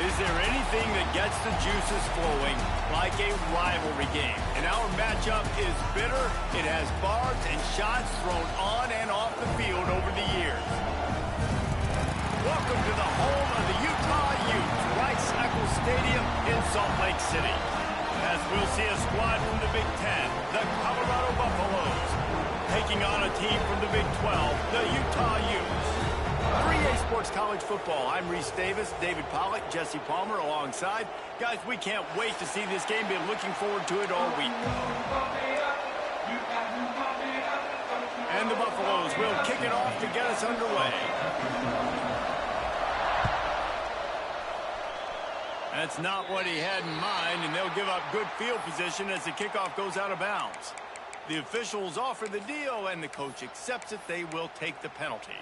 Is there anything that gets the juices flowing like a rivalry game? And our matchup is bitter. It has barbs and shots thrown on and off the field over the years. Welcome to the home of the Utah Utes, Rice-Eccles Stadium in Salt Lake City. As we'll see a squad from the Big Ten, the Colorado Buffaloes, taking on a team from the Big 12, the Utah Utes. 3A Sports College Football. I'm Reese Davis, David Pollack, Jesse Palmer alongside. Guys, we can't wait to see this game. Been looking forward to it all week. And the Buffaloes will kick it off to get us underway. That's not what he had in mind, and they'll give up good field position as the kickoff goes out of bounds. The officials offer the deal, and the coach accepts it. They will take the penalty.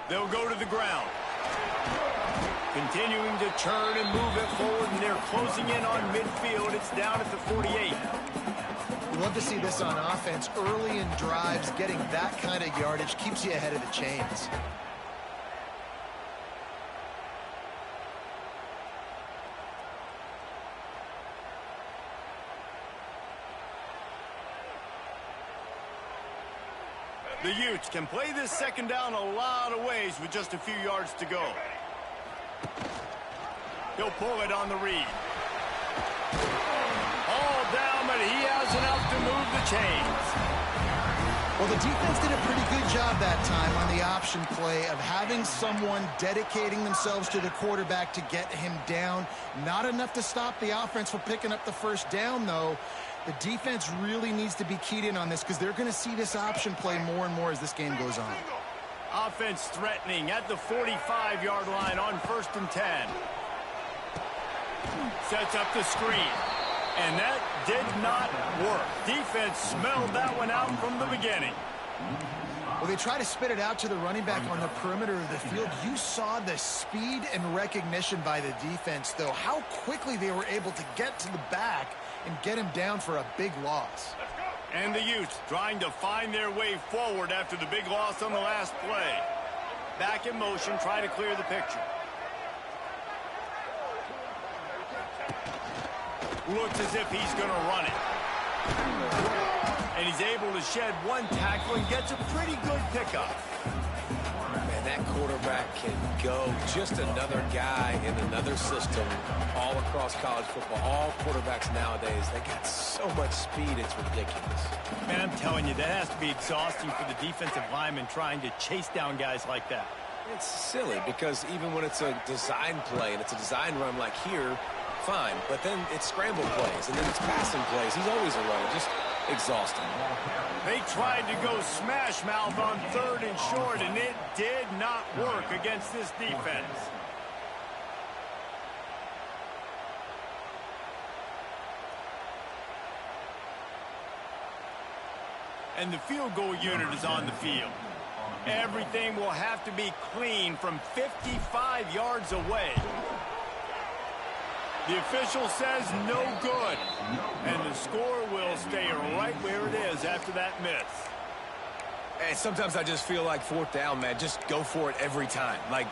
They'll go to the ground. Continuing to turn and move it forward, and they're closing in on midfield. It's down at the 48. We love to see this on offense. Early in drives, getting that kind of yardage keeps you ahead of the chains. The Utes can play this second down a lot of ways with just a few yards to go. He'll pull it on the read. All down, but he has enough to move the chains. Well, the defense did a pretty good job that time on the option play of having someone dedicating themselves to the quarterback to get him down. Not enough to stop the offense from picking up the first down, though. The defense really needs to be keyed in on this because they're going to see this option play more and more as this game goes on. Offense threatening at the 45-yard line on 1st and 10. Sets up the screen. And that did not work. Defense smelled that one out from the beginning. Well, they try to spit it out to the running back on the perimeter of the field. You saw the speed and recognition by the defense, though. How quickly they were able to get to the back and get him down for a big loss. And the Utes trying to find their way forward after the big loss on the last play. Back in motion, trying to clear the picture. Looks as if he's going to run it. And he's able to shed one tackle and gets a pretty good pickup. Man, that quarterback can go. Just another guy in another system all across college football. All quarterbacks nowadays, they got so much speed, it's ridiculous. Man, I'm telling you, that has to be exhausting for the defensive lineman trying to chase down guys like that. It's silly because even when it's a design play and it's a design run like here, fine. But then it's scramble plays and then it's passing plays. He's always a runner. Just exhausting. They tried to go smash mouth on 3rd and short, and it did not work against this defense. And the field goal unit is on the field. Everything will have to be clean from 55 yards away. The official says no good, and the score will stay right where it is after that miss. And sometimes I just feel like 4th down, man, just go for it every time. Like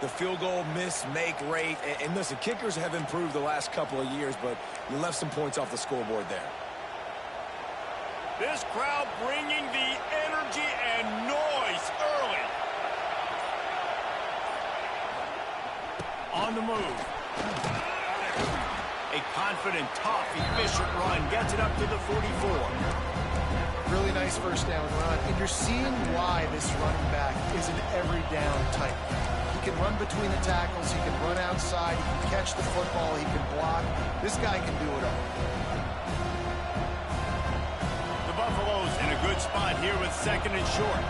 the field goal miss-make rate. And listen, kickers have improved the last couple of years, but you left some points off the scoreboard there. This crowd bringing the energy and noise early. On the move. A confident, tough, efficient run gets it up to the 44. Really nice first down run. And you're seeing why this running back is an every down type. He can run between the tackles. He can run outside. He can catch the football. He can block. This guy can do it all. The Buffaloes in a good spot here with 2nd and short.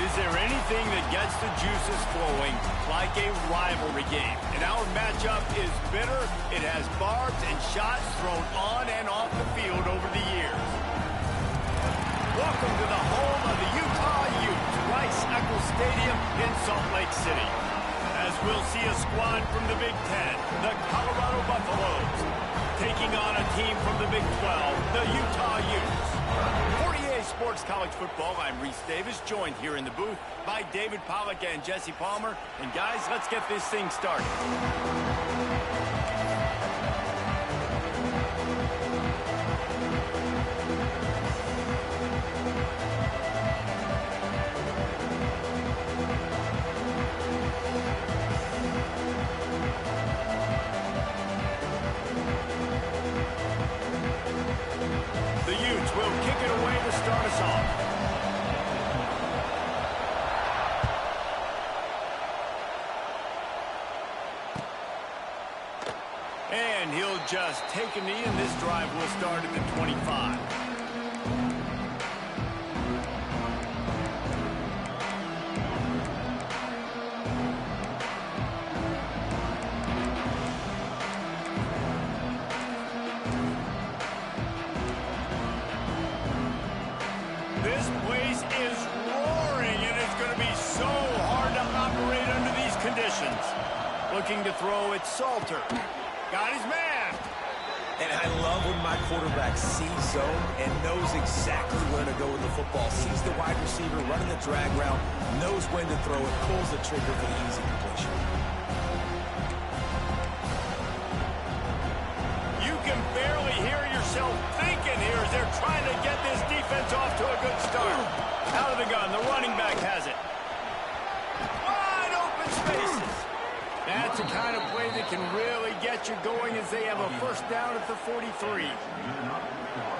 Is there anything that gets the juices flowing like a rivalry game? And our matchup is bitter. It has barbs and shots thrown on and off the field over the years. Welcome to the home of the Utah Utes, Rice-Eccles Stadium in Salt Lake City. As we'll see a squad from the Big Ten, the Colorado Buffaloes, taking on a team from the Big 12, the Utah Utes. For EA Sports College Football, I'm Reese Davis, joined here in the booth by David Pollack and Jesse Palmer. And guys, let's get this thing started. And he'll just take a knee, and this drive will start at the 25. This place is roaring, and it's going to be so hard to operate under these conditions. Looking to throw it, Salter. Got his man. And I love when my quarterback sees zone and knows exactly where to go with the football. Sees the wide receiver running the drag route, knows when to throw it, pulls the trigger for the easy completion. You can barely hear yourself thinking here as they're trying to get this defense off to a good start. Out of the gun, the running back has it. Wide open spaces. That's the kind of play that can really get you going as they have a first down at the 43.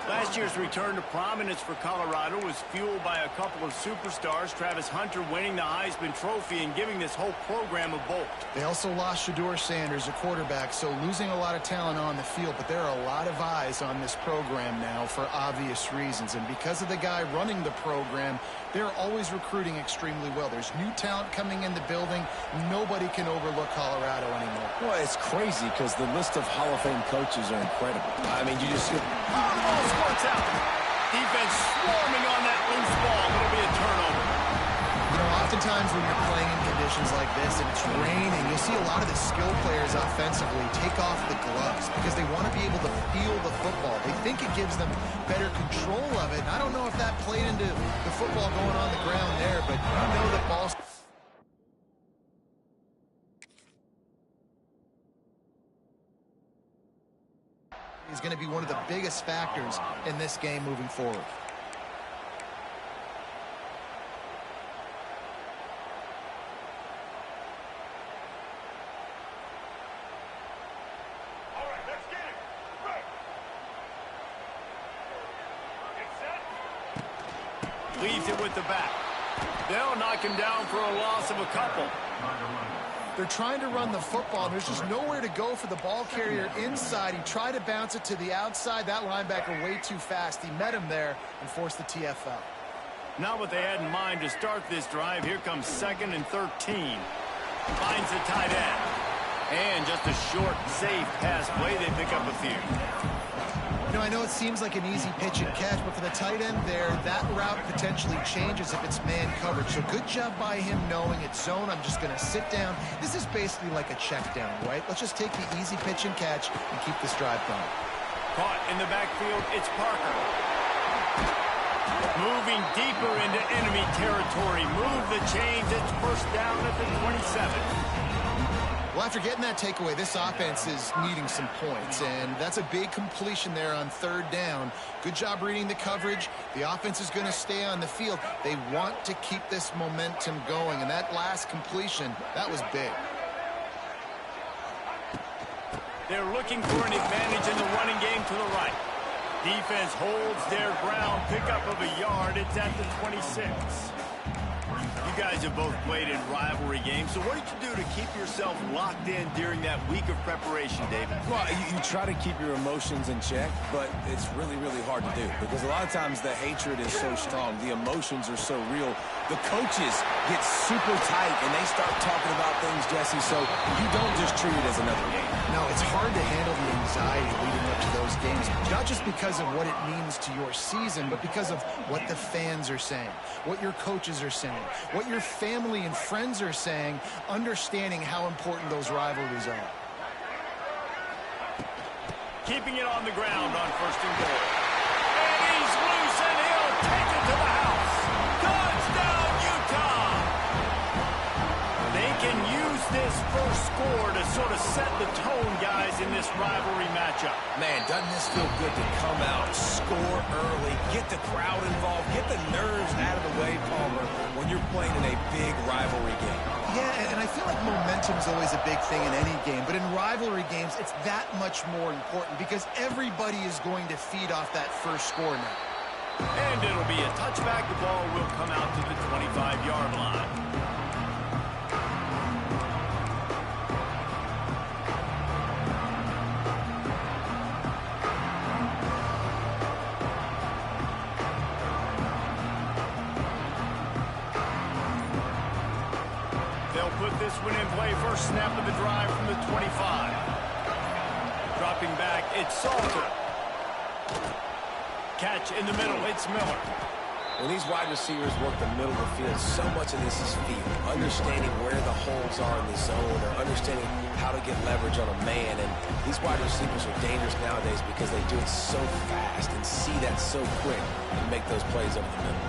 Last year's return to prominence for Colorado was fueled by a couple of superstars, Travis Hunter winning the Heisman Trophy and giving this whole program a bolt. They also lost Shedeur Sanders, a quarterback, so losing a lot of talent on the field, but there are a lot of eyes on this program now for obvious reasons. And because of the guy running the program, they're always recruiting extremely well. There's new talent coming in the building. Nobody can overlook Colorado anymore. Well, it's crazy because the list of Hall of Fame coaches are incredible. I mean, you just... Squirts out. Defense swarming on that loose ball. It'll be a turnover. You know, oftentimes when you're playing in conditions like this and it's raining, you'll see a lot of the skill players offensively take off the gloves because they want to be able to feel the football. They think it gives them better control of it. And I don't know if that played into the football going on the ground there, but you know that ball's... is going to be one of the biggest factors in this game moving forward. All right, let's get it. Right. Get set. Leaves it with the back. They'll knock him down for a loss of a couple. They're trying to run the football. There's just nowhere to go for the ball carrier inside. He tried to bounce it to the outside. That linebacker way too fast. He met him there and forced the TFL. Not what they had in mind to start this drive. Here comes 2nd and 13. Finds the tight end. And just a short, safe pass play. They pick up a few. You know, I know it seems like an easy pitch and catch, but for the tight end there, that route potentially changes if it's man coverage. So good job by him knowing it's zone. I'm just going to sit down. This is basically like a check down, right? Let's just take the easy pitch and catch and keep this drive going. Caught in the backfield, it's Parker. Moving deeper into enemy territory. Move the chains. It's first down at the 27. Well, after getting that takeaway, this offense is needing some points, and that's a big completion there on 3rd down. Good job reading the coverage. The offense is going to stay on the field. They want to keep this momentum going, and that last completion, that was big. They're looking for an advantage in the running game to the right. Defense holds their ground. Pickup of a yard. It's at the 26. You guys have both played in rivalry games, so what did you do to keep yourself locked in during that week of preparation, David? Well, you try to keep your emotions in check, but it's really, really hard to do because a lot of times the hatred is so strong, the emotions are so real. The coaches get super tight and they start talking about things, Jesse, so you don't just treat it as another game. No, it's hard to handle the anxiety leading up to those games, not just because of what it means to your season, but because of what the fans are saying, what your coaches are saying, what your family and friends are saying, understanding how important those rivalries are. Keeping it on the ground on 1st and goal. And he's loose, and he'll take it to the house. Touchdown, Utah! They can use this first score to sort of set the tone, guys, in this rivalry matchup. Man, doesn't this feel good to come out, score early, get the crowd involved, get the nerves out of the way, Palmer, when you're playing in a big rivalry game? Yeah, and I feel like momentum is always a big thing in any game, but in rivalry games, it's that much more important because everybody is going to feed off that first score now. And it'll be a touchback. The ball will come out to the 25-yard line. They'll put this one in play. First snap of the drive from the 25. Dropping back, it's Salter. Catch in the middle, it's Miller. When these wide receivers work the middle of the field, so much of this is feel. Understanding where the holes are in the zone or understanding how to get leverage on a man. And these wide receivers are dangerous nowadays because they do it so fast and see that so quick and make those plays over the middle.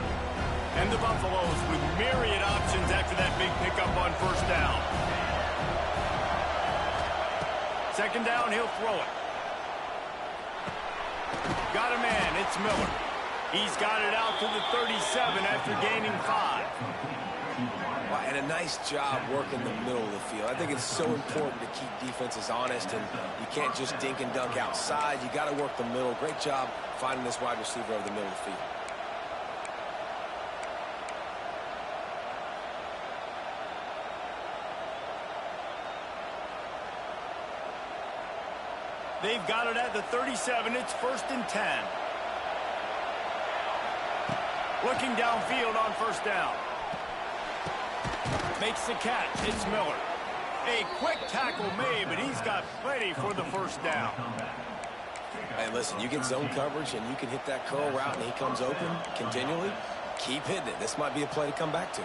And the Buffaloes with myriad options after that big pickup on 1st down. 2nd down, he'll throw it. Got a man, it's Miller. He's got it out to the 37 after gaining 5. Wow, and a nice job working the middle of the field. I think it's so important to keep defenses honest, and you can't just dink and dunk outside. You got to work the middle. Great job finding this wide receiver over the middle of the field. They've got it at the 37. It's 1st and 10. Looking downfield on 1st down. Makes the catch. It's Miller. A quick tackle made, but he's got plenty for the 1st down. Hey, listen, you get zone coverage and you can hit that curl route and he comes open continually. Keep hitting it. This might be a play to come back to.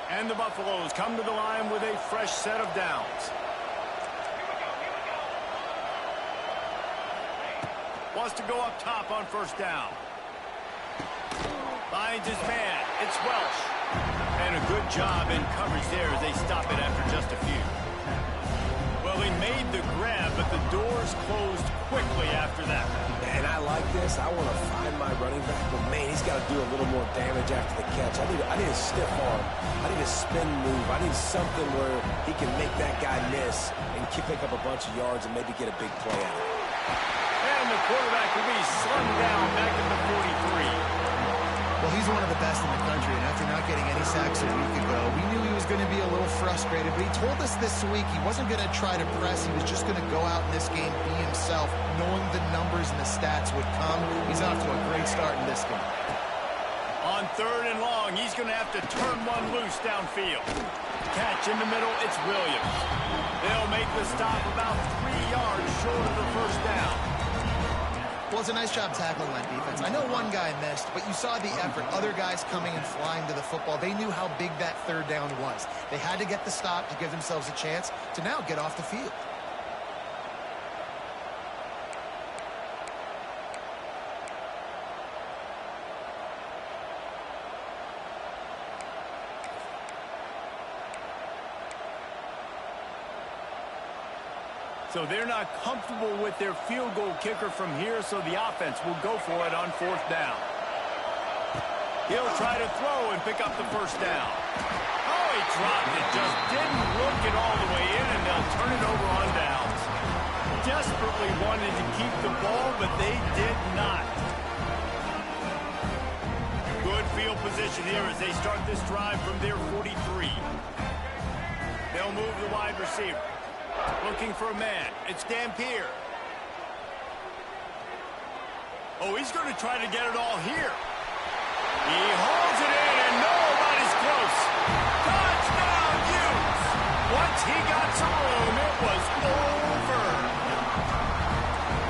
And the Buffaloes come to the line with a fresh set of downs. Wants to go up top on 1st down. Finds his man. It's Welsh. And a good job in coverage there as they stop it after just a few. Well, he made the grab, but the doors closed quickly after that. And I like this. I want to find my running back, but man, he's got to do a little more damage after the catch. I need a stiff arm. I need a spin move. I need something where he can make that guy miss and pick up a bunch of yards and maybe get a big play out of it. And the quarterback will be slung down back at the 43. Well, he's one of the best in the country, and after not getting any sacks a week ago, we knew he was going to be a little frustrated, but he told us this week he wasn't going to try to press. He was just going to go out in this game, be himself, knowing the numbers and the stats would come. He's off to a great start in this game. On 3rd and long, he's going to have to turn one loose downfield. Catch in the middle, it's Williams. They'll make the stop about 3 yards short of the 1st down. Well, it's a nice job tackling that defense. I know one guy missed, but you saw the effort. Other guys coming and flying to the football. They knew how big that 3rd down was. They had to get the stop to give themselves a chance to now get off the field. So they're not comfortable with their field goal kicker from here, so the offense will go for it on 4th down. He'll try to throw and pick up the 1st down. Oh, he dropped it. Just didn't look it all the way in, and they'll turn it over on downs. Desperately wanted to keep the ball, but they did not. Good field position here as they start this drive from their 43. They'll move the wide receiver. Looking for a man. It's Dampier. Oh, he's going to try to get it all here. He holds it in, and nobody's close. Touchdown, Utes! Once he got some room, it was over.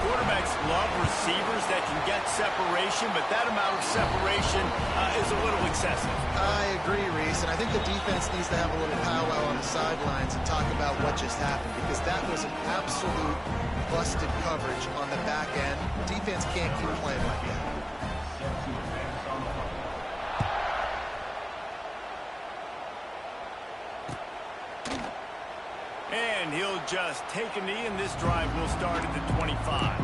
Quarterbacks love receivers that can get separation, but that amount of separation is a little excessive. I agree, Reese, and I think the defense needs to have a little powwow on the sidelines and talk about what just happened, because that was an absolute busted coverage on the back end. Defense can't keep playing like that. And he'll just take a knee, and this drive will start at the 25.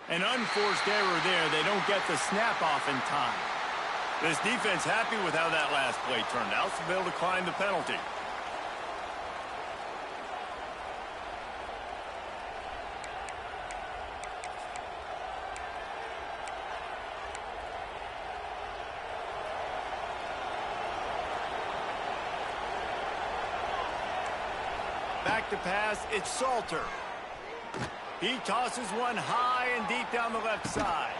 An unforced error there. They don't get the snap off in time. This defense happy with how that last play turned out, so they'll decline the penalty. Back to pass, it's Salter. He tosses one high and deep down the left side.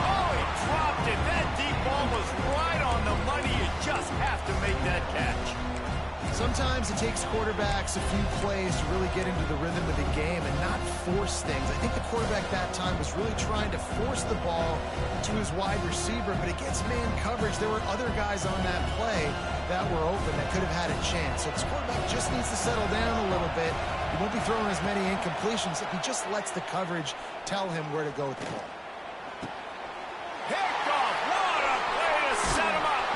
Oh, he dropped it. That deep ball was right on the money. You just have to make that catch. Sometimes it takes quarterbacks a few plays to really get into the rhythm of the game and not force things. I think the quarterback that time was really trying to force the ball to his wide receiver, but against man coverage, there were other guys on that play that were open that could have had a chance. So this quarterback just needs to settle down a little bit. He won't be throwing as many incompletions if he just lets the coverage tell him where to go with the ball. Pickoff! What a play to set him up!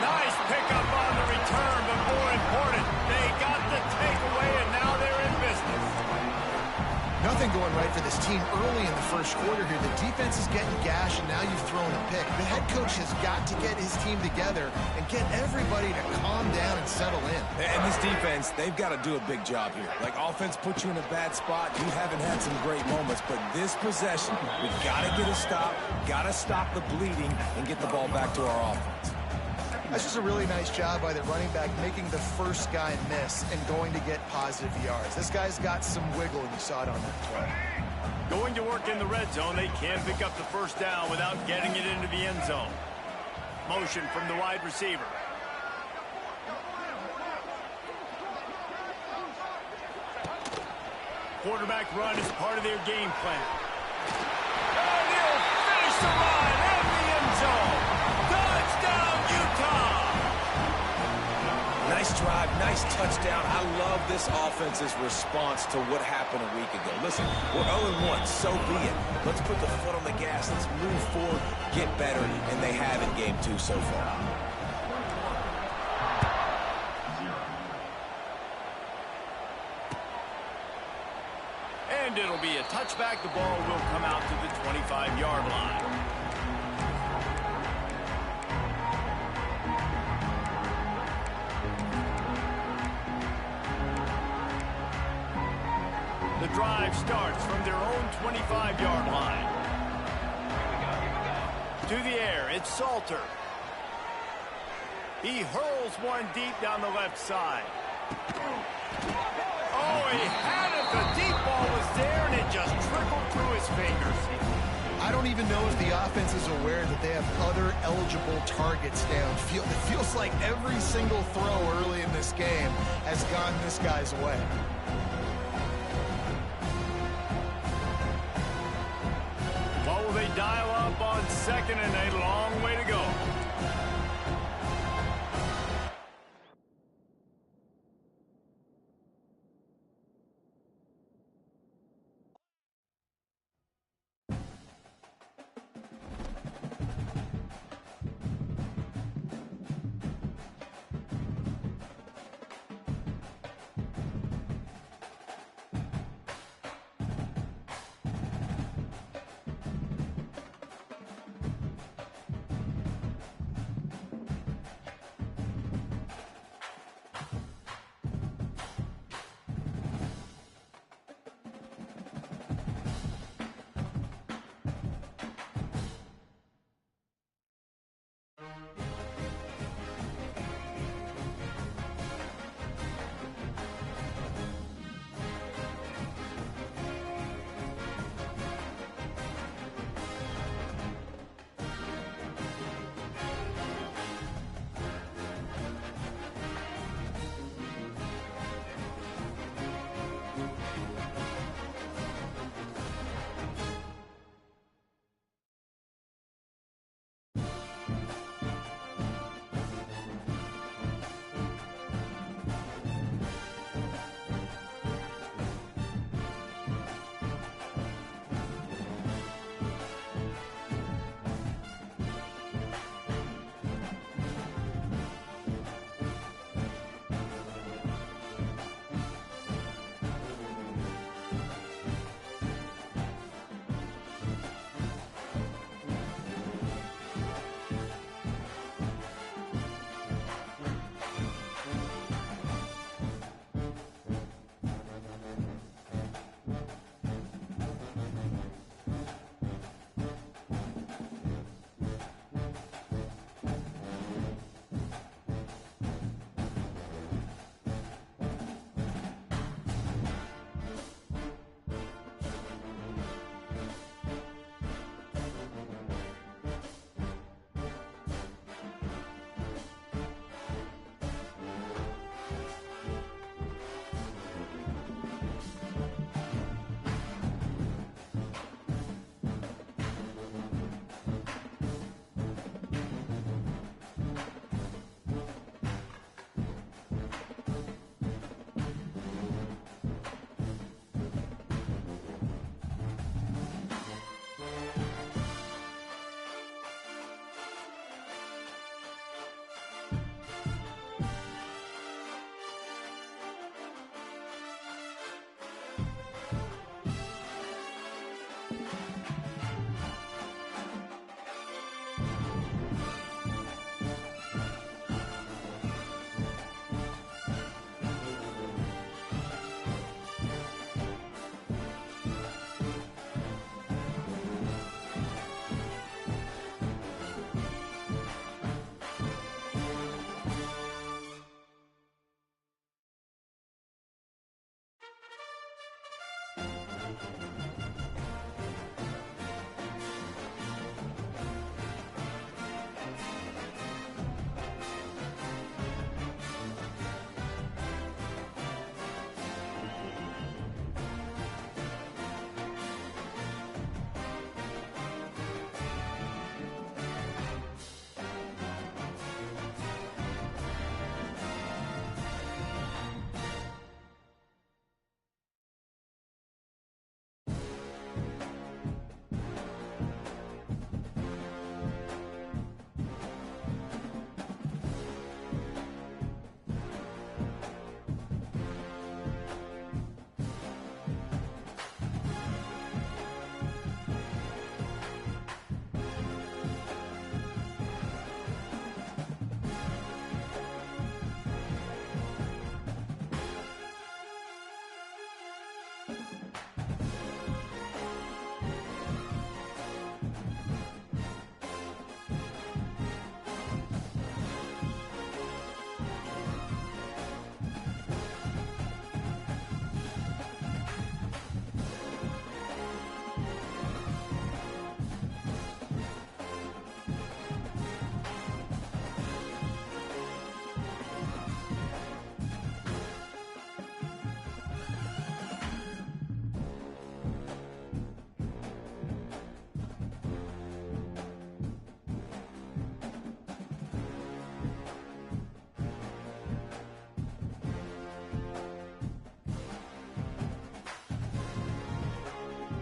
Nice pickup on the return, but more important, they got the takeaway, and now they're in business. Nothing going right for this team early in the first quarter here. The defense is getting gashed, and now you've thrown a pick. The head coach has got to get his team together and get everybody to calm down and settle in. And this defense, they've got to do a big job here. Like, offense puts you in a bad spot. You haven't had some great moments, but this possession, we've got to get a stop, got to stop the bleeding, and get the ball back to our offense. That's just a really nice job by the running back, making the first guy miss and going to get positive yards. This guy's got some wiggle, and you saw it on that play. Going to work in the red zone, they can't pick up the first down without getting it into the end zone. Motion from the wide receiver. Quarterback run is part of their game plan. And he'll finish the run in the end zone. Touchdown, Utah! Nice drive, nice touchdown. I love this offense's response to what happened a week ago. Listen, we're 0-1, so be it. Let's put the foot on the gas. Let's move forward, get better, and they have in game 2 so far. And it'll be a touchback. The ball will come out to the 25-yard line. The drive starts from their own 25-yard line. To the air, it's Salter. He hurls one deep down the left side. Oh, he had it. The deep ball was there, and it just trickled through his fingers. I don't even know if the offense is aware that they have other eligible targets downfield. It feels like every single throw early in this game has gone this guy's way. What will they dial up on second and a long way to go?